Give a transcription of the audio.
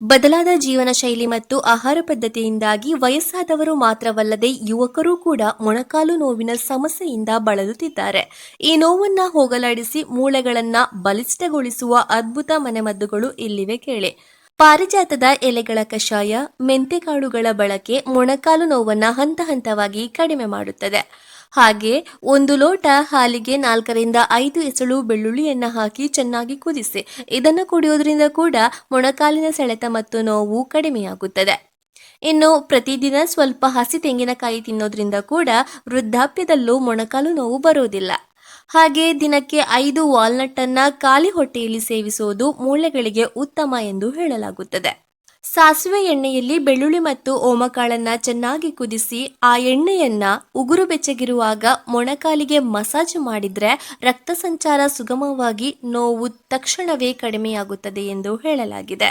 ಬದಲಾದ ಜೀವನ ಶೈಲಿ ಮತ್ತು ಆಹಾರ ಪದ್ಧತಿಯಿಂದಾಗಿ ವಯಸ್ಸಾದವರು ಮಾತ್ರವಲ್ಲದೆ ಯುವಕರು ಕೂಡ ಮೊಣಕಾಲು ನೋವಿನ ಸಮಸ್ಯೆಯಿಂದ ಬಳಲುತ್ತಿದ್ದಾರೆ. ಈ ನೋವನ್ನ ಹೋಗಲಾಡಿಸಿ ಮೂಳೆಗಳನ್ನ ಬಲಿಷ್ಠಗೊಳಿಸುವ ಅದ್ಭುತ ಮನೆಮದ್ದುಗಳು ಇಲ್ಲಿವೆ ಕೇಳಿ. ಪಾರಿಜಾತದ ಎಲೆಗಳ ಕಷಾಯ, ಮೆಂತೆಕಾಳುಗಳ ಬಳಕೆ ಮೊಣಕಾಲು ನೋವನ್ನ ಹಂತ ಹಂತವಾಗಿ ಕಡಿಮೆ ಮಾಡುತ್ತದೆ. ಹಾಗೆ 1 ಲೋಟ ಹಾಲಿಗೆ 4 ರಿಂದ 5 ಎಸಳು ಬೆಳ್ಳುಳ್ಳಿಯನ್ನ ಹಾಕಿ ಚೆನ್ನಾಗಿ ಕುದಿಸಿ ಇದನ್ನು ಕುಡಿಯೋದ್ರಿಂದ ಕೂಡ ಮೊಣಕಾಲಿನ ಸೆಳೆತ ಮತ್ತು ನೋವು ಕಡಿಮೆಯಾಗುತ್ತದೆ. ಇನ್ನು ಪ್ರತಿದಿನ ಸ್ವಲ್ಪ ಹಸಿ ತೆಂಗಿನಕಾಯಿ ತಿನ್ನೋದ್ರಿಂದ ಕೂಡ ವೃದ್ಧಾಪ್ಯದಲ್ಲೂ ಮೊಣಕಾಲು ನೋವು ಬರೋದಿಲ್ಲ. ಹಾಗೆ ದಿನಕ್ಕೆ 5 ವಾಲ್ನಟ್ ಅನ್ನ ಖಾಲಿ ಹೊಟ್ಟೆಯಲ್ಲಿ ಸೇವಿಸುವುದು ಮೂಳೆಗಳಿಗೆ ಉತ್ತಮ ಎಂದು ಹೇಳಲಾಗುತ್ತದೆ. ಸಾಸಿವೆ ಎಣ್ಣೆಯಲ್ಲಿ ಬೆಳ್ಳುಳ್ಳಿ ಮತ್ತು ಓಮಕಾಳನ್ನ ಚೆನ್ನಾಗಿ ಕುದಿಸಿ ಆ ಎಣ್ಣೆಯನ್ನ ಉಗುರು ಬೆಚ್ಚಗಿರುವಾಗ ಮೊಣಕಾಲಿಗೆ ಮಸಾಜ್ ಮಾಡಿದ್ರೆ ರಕ್ತ ಸಂಚಾರ ಸುಗಮವಾಗಿ ನೋವು ತಕ್ಷಣವೇ ಕಡಿಮೆಯಾಗುತ್ತದೆ ಎಂದು ಹೇಳಲಾಗಿದೆ.